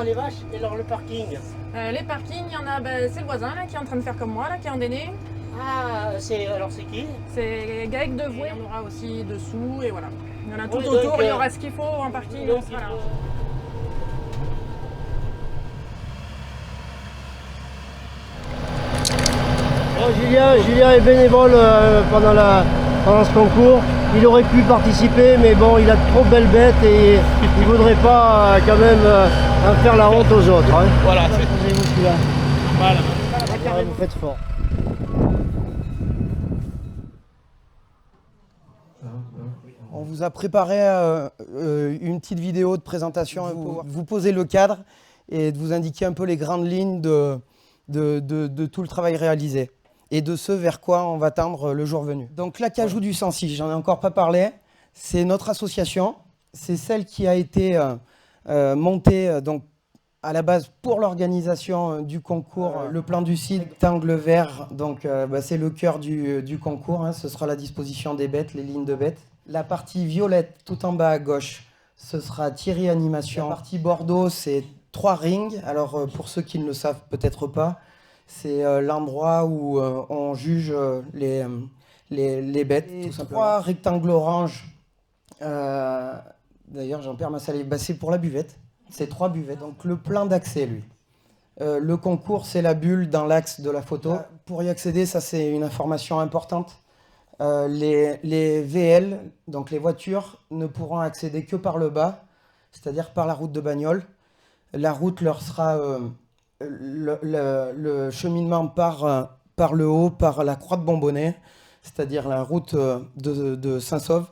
les vaches et alors le parking. Les parkings, il y en a, c'est le voisin là, qui est en train de faire comme moi, là, qui est en déné. Ah, alors c'est qui? C'est Gaëc de Voué. Il y en aura aussi dessous et voilà. Il y en a tout Oui, autour, donc, il y aura ce qu'il faut en parking. donc, Voilà. Julien est bénévole pendant ce concours. Il aurait pu participer, mais bon, il a trop de belles bêtes et il voudrait pas quand même faire la honte aux autres. Hein. Voilà, Posez-vous celui-là. Voilà. Ah, vous faites fort. On vous a préparé une petite vidéo de présentation. Vous posez le cadre et de vous indiquer un peu les grandes lignes de tout le travail réalisé et de ce vers quoi on va tendre le jour venu. Donc l'Acajou du Sancy, j'en ai encore pas parlé, c'est notre association, c'est celle qui a été montée donc, à la base pour l'organisation du concours. Le plan du site, rectangle vert, donc c'est le cœur du concours, hein, ce sera la disposition des bêtes, les lignes de bêtes. La partie violette tout en bas à gauche, ce sera Thierry Animation. La partie bordeaux, c'est 3 rings. Alors pour ceux qui ne le savent peut-être pas, c'est l'endroit où on juge les bêtes. Et tout simplement. 3 rectangles orange. D'ailleurs, j'en perds ma salive. C'est pour la buvette. C'est 3 buvettes. Donc le plan d'accès, lui. Le concours, c'est la bulle dans l'axe de la photo. Pour y accéder, ça c'est une information importante. Les VL, donc les voitures, ne pourront accéder que par le bas, c'est-à-dire par la route de Bagnoles. La route leur sera le cheminement par le haut, par la croix de Bombonnet, c'est-à-dire la route de Saint-Sauve.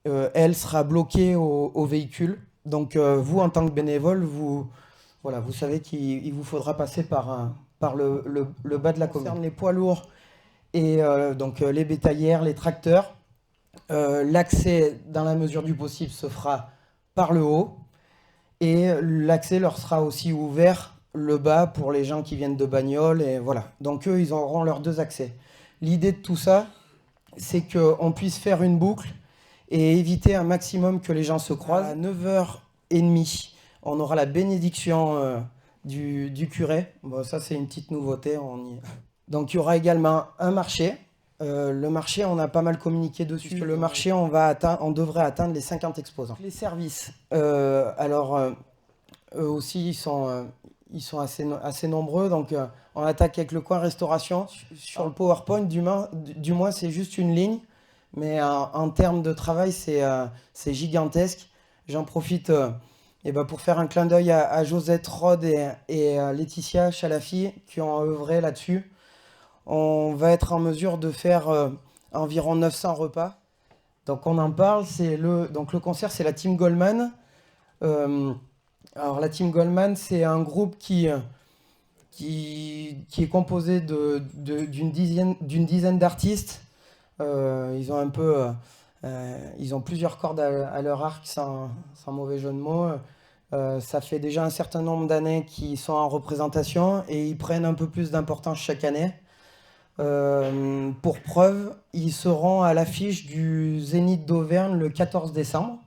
Elle sera bloquée aux véhicules. Donc vous, en tant que bénévole, vous savez qu'il vous faudra passer par le bas de la commune. Concernant les poids lourds et donc les bétaillères, les tracteurs, l'accès, dans la mesure du possible, se fera par le haut. Et l'accès leur sera aussi ouvert le bas pour les gens qui viennent de Bagnoles. Et voilà. Donc eux, ils auront leurs 2 accès. L'idée de tout ça, c'est qu'on puisse faire une boucle et éviter un maximum que les gens se croisent. À 9h30, on aura la bénédiction du curé. Bon, ça, c'est une petite nouveauté. Donc il y aura également un marché. Le marché, on a pas mal communiqué dessus. Le marché, on devrait atteindre les 50 exposants. Les services, eux aussi, ils sont assez nombreux. Donc, on attaque avec le coin restauration. Sur le PowerPoint, du moins, c'est juste une ligne. Mais en termes de travail, c'est gigantesque. J'en profite pour faire un clin d'œil à Josette Rode et Laetitia Chalafi qui ont œuvré là-dessus. On va être en mesure de faire environ 900 repas. Donc on en parle, donc le concert, c'est la Team Goldman. Alors la Team Goldman, c'est un groupe qui est composé d'une dizaine d'artistes. Ils ont plusieurs cordes à leur arc, sans mauvais jeu de mots. Ça fait déjà un certain nombre d'années qu'ils sont en représentation et ils prennent un peu plus d'importance chaque année. Pour preuve, ils seront à l'affiche du Zénith d'Auvergne le 14 décembre.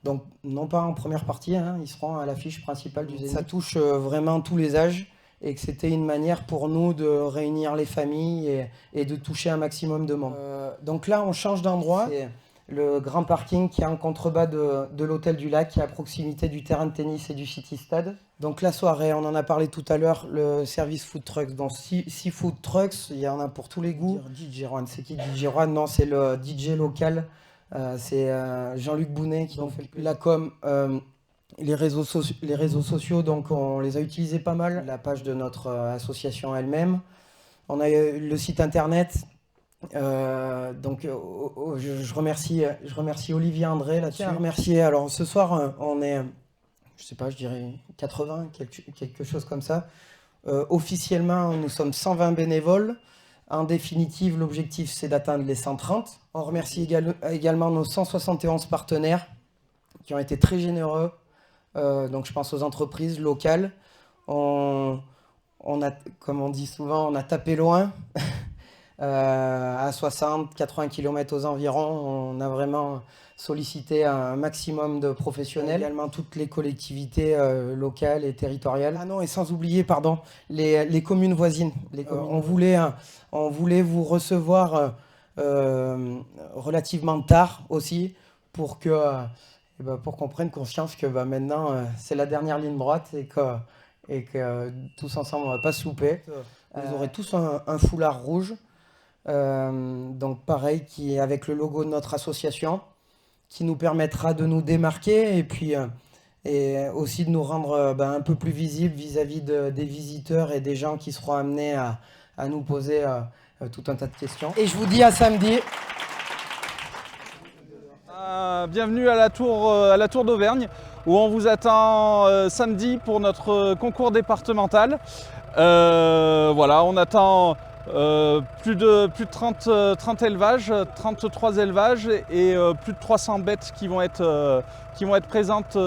Donc, non pas en première partie, hein, ils seront à l'affiche principale du Zénith. Ça touche vraiment tous les âges et que c'était une manière pour nous de réunir les familles et de toucher un maximum de monde. Donc là, on change d'endroit. C'est le grand parking qui est en contrebas de l'hôtel du Lac, qui est à proximité du terrain de tennis et du City Stade. Donc la soirée, on en a parlé tout à l'heure, le service food trucks. Donc 6 food trucks, il y en a pour tous les goûts. DJ Juan, c'est qui DJ Juan? Non, c'est le DJ local. C'est Jean-Luc Bounet qui en fait la com. Les réseaux sociaux, donc on les a utilisés pas mal. La page de notre association elle-même. On a le site internet. Je remercie Olivier André là-dessus. Remercier. Alors ce soir, on est, je sais pas, je dirais 80, quelque chose comme ça. Officiellement, nous sommes 120 bénévoles. En définitive, l'objectif, c'est d'atteindre les 130. On remercie également nos 171 partenaires qui ont été très généreux. Donc je pense aux entreprises locales. On a, comme on dit souvent, on a tapé loin. à 60-80 km aux environs. On a vraiment sollicité un maximum de professionnels, également toutes les collectivités locales et territoriales. Ah non, et sans oublier, pardon, les communes voisines. On voulait vous recevoir relativement tard aussi pour qu'on prenne conscience que maintenant c'est la dernière ligne droite et que tous ensemble on va pas se louper. Vous aurez tous un foulard rouge, donc pareil, qui est avec le logo de notre association, qui nous permettra de nous démarquer et aussi de nous rendre un peu plus visibles vis-à-vis des visiteurs et des gens qui seront amenés à nous poser tout un tas de questions. Et je vous dis à samedi. Bienvenue à la Tour d'Auvergne, où on vous attend samedi pour notre concours départemental. Voilà, on attend plus de 30 élevages, 33 élevages et plus de 300 bêtes qui vont être présentes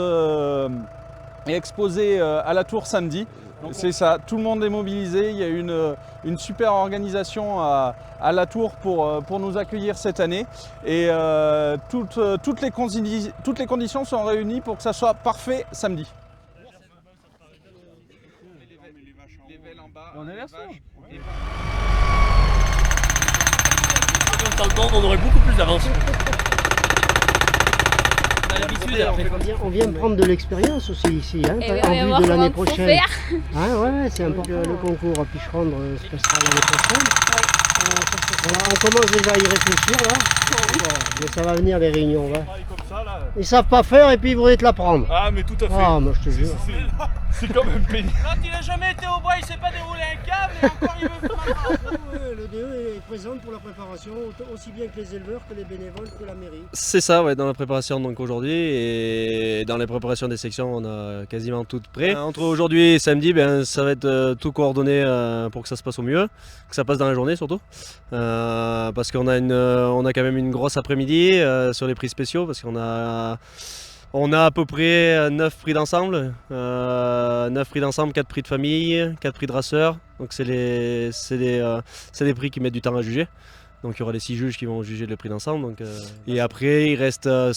et exposées à la Tour samedi. C'est ça, tout le monde est mobilisé, il y a une super organisation à la Tour pour nous accueillir cette année et toutes les conditions sont réunies pour que ça soit parfait samedi. On est là, on aurait beaucoup plus d'avance. On vient de prendre de l'expérience aussi ici, hein, en vue de l'année prochaine. Ah ouais, c'est un peu que le concours à Picherondre se passera l'année prochaine. On commence déjà à y réfléchir là. Mais ça va venir les réunions là. Ils savent pas faire et puis ils voudraient te l'apprendre. Ah mais tout à fait. Ah moi je te jure. C'est quand même pénible. Quand il a jamais été au bois, il sait pas dérouler un câble et encore il veut faire Le DE est présent pour la préparation, aussi bien que les éleveurs, que les bénévoles, que la mairie. C'est ça, ouais, dans la préparation donc aujourd'hui et dans les préparations des sections, on a quasiment tout prêt. Entre aujourd'hui et samedi, ça va être tout coordonné pour que ça se passe au mieux, que ça passe dans la journée surtout, parce qu'on a quand même une grosse après-midi sur les prix spéciaux, parce qu'on a à peu près 9 prix d'ensemble, 4 prix de famille, 4 prix de rasseurs. Donc c'est des prix qui mettent du temps à juger. Donc il y aura les 6 juges qui vont juger le prix d'ensemble. Et après il reste plus de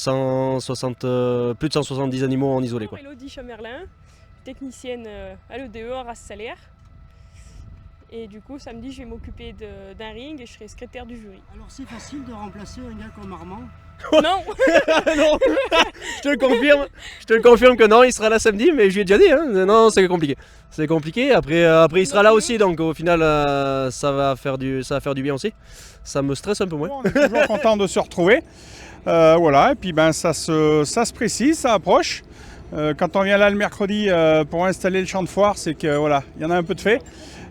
170 animaux en isolé, quoi. Elodie Chamerlin, technicienne à l'EDE en race salaire. Et du coup samedi je vais m'occuper d'un ring et je serai secrétaire du jury. Alors c'est facile de remplacer un gars comme Armand? Non. Non, je te le confirme que non, il sera là samedi, mais je lui ai déjà dit, hein. Non, c'est compliqué. C'est compliqué, après il sera là aussi, donc au final ça va faire du bien aussi. Ça me stresse un peu moins. On est toujours content de se retrouver. Voilà, et puis ça se précise, ça approche. Quand on vient là le mercredi pour installer le champ de foire, c'est que voilà, il y en a un peu de fait.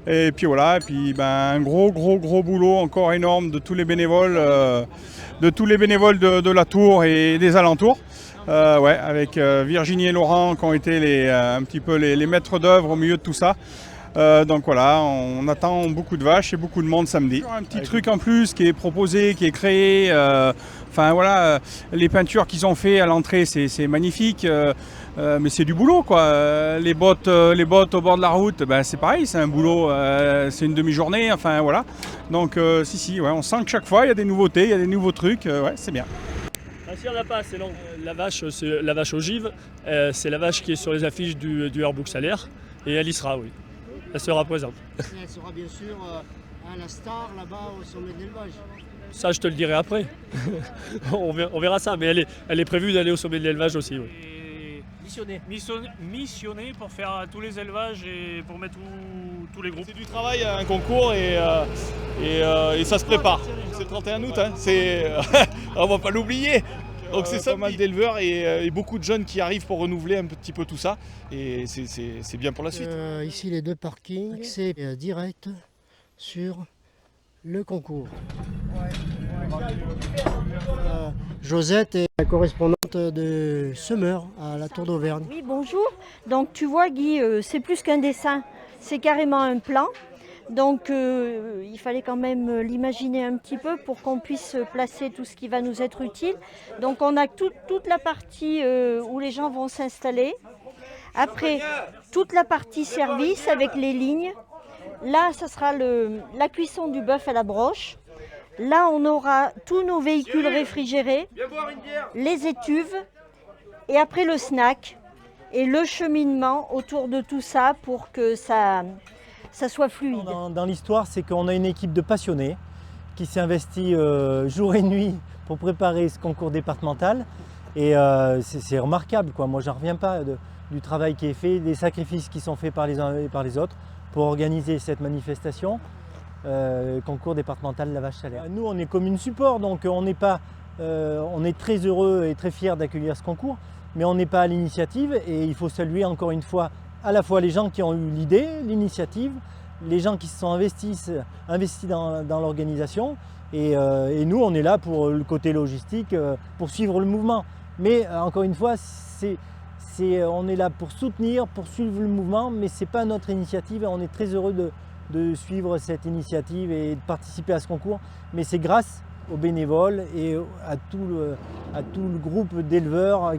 Et puis voilà, un gros boulot encore énorme de tous les bénévoles, de la Tour et des alentours. Avec Virginie et Laurent qui ont été un petit peu les maîtres d'œuvre au milieu de tout ça. Donc voilà, on attend beaucoup de vaches et beaucoup de monde samedi. Un petit truc en plus qui est proposé, qui est créé. Les peintures qu'ils ont fait à l'entrée, c'est magnifique. Mais c'est du boulot, quoi. Les bottes au bord de la route, c'est pareil, c'est un boulot, c'est une demi-journée, enfin voilà. Donc on sent que chaque fois il y a des nouveautés, il y a des nouveaux trucs, c'est bien. Si on n'a pas assez long. La vache, c'est la vache ogive, c'est la vache qui est sur les affiches du Airbook salaire, et elle y sera, oui. Elle sera présente. Et elle sera bien sûr la star là-bas au sommet de l'élevage. Ça, je te le dirai après. on verra ça, mais elle est prévue d'aller au sommet de l'élevage aussi, oui. Missionné pour faire tous les élevages et pour mettre tous les groupes. C'est du travail, un concours et ça se prépare. C'est le 31 août, hein. On va pas l'oublier. Donc c'est ça, pas mal d'éleveurs et beaucoup de jeunes qui arrivent pour renouveler un petit peu tout ça. Et c'est bien pour la suite. Ici les 2 parkings, c'est direct sur le concours. Josette est la correspondante de Semeur à la Tour d'Auvergne. Oui, bonjour. Donc tu vois Guy, c'est plus qu'un dessin, c'est carrément un plan. Donc il fallait quand même l'imaginer un petit peu pour qu'on puisse placer tout ce qui va nous être utile. Donc on a toute la partie où les gens vont s'installer. Après, toute la partie service avec les lignes. Là, ça sera la cuisson du bœuf à la broche. Là, on aura tous nos véhicules réfrigérés, les étuves et après le snack et le cheminement autour de tout ça pour que ça soit fluide. Dans l'histoire, c'est qu'on a une équipe de passionnés qui s'est investie jour et nuit pour préparer ce concours départemental. Et c'est remarquable, quoi. Moi, j'en reviens pas du travail qui est fait, des sacrifices qui sont faits par les uns et par les autres pour organiser cette manifestation, concours départemental de la Vache Salaire. Nous, on est commune support, donc on est très heureux et très fiers d'accueillir ce concours, mais on n'est pas à l'initiative et il faut saluer encore une fois à la fois les gens qui ont eu l'idée, l'initiative, les gens qui se sont investis dans l'organisation et nous, on est là pour le côté logistique, pour suivre le mouvement. Mais encore une fois, on est là pour soutenir, pour suivre le mouvement, mais ce n'est pas notre initiative et on est très heureux de suivre cette initiative et de participer à ce concours. Mais c'est grâce aux bénévoles et à tout le groupe d'éleveurs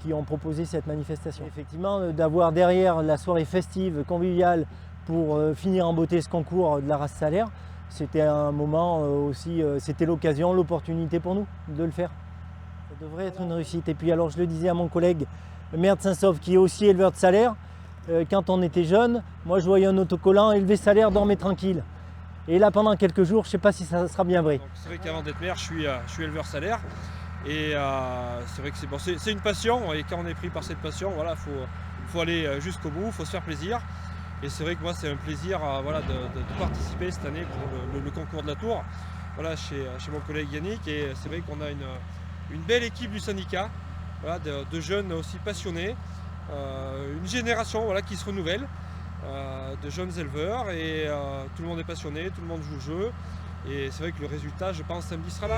qui ont proposé cette manifestation. Effectivement, d'avoir derrière la soirée festive, conviviale, pour finir en beauté ce concours de la race salaire, c'était un moment aussi, c'était l'occasion, l'opportunité pour nous de le faire. Ça devrait être une réussite. Et puis alors je le disais à mon collègue, le maire de Saint-Sauveur, qui est aussi éleveur de salaire, quand on était jeune, moi je voyais un autocollant, élever salaire, dormez tranquille. Et là pendant quelques jours, je ne sais pas si ça sera bien vrai. C'est vrai qu'avant d'être maire, je suis éleveur salaire. Et c'est vrai que c'est une passion. Et quand on est pris par cette passion, voilà, faut aller jusqu'au bout, il faut se faire plaisir. Et c'est vrai que moi c'est un plaisir voilà, de participer cette année pour le concours de la Tour, voilà, chez mon collègue Yannick. Et c'est vrai qu'on a une belle équipe du syndicat, voilà, de jeunes aussi passionnés, une génération voilà, qui se renouvelle, de jeunes éleveurs, et tout le monde est passionné, tout le monde joue le jeu. Et c'est vrai que le résultat, je pense, samedi sera là.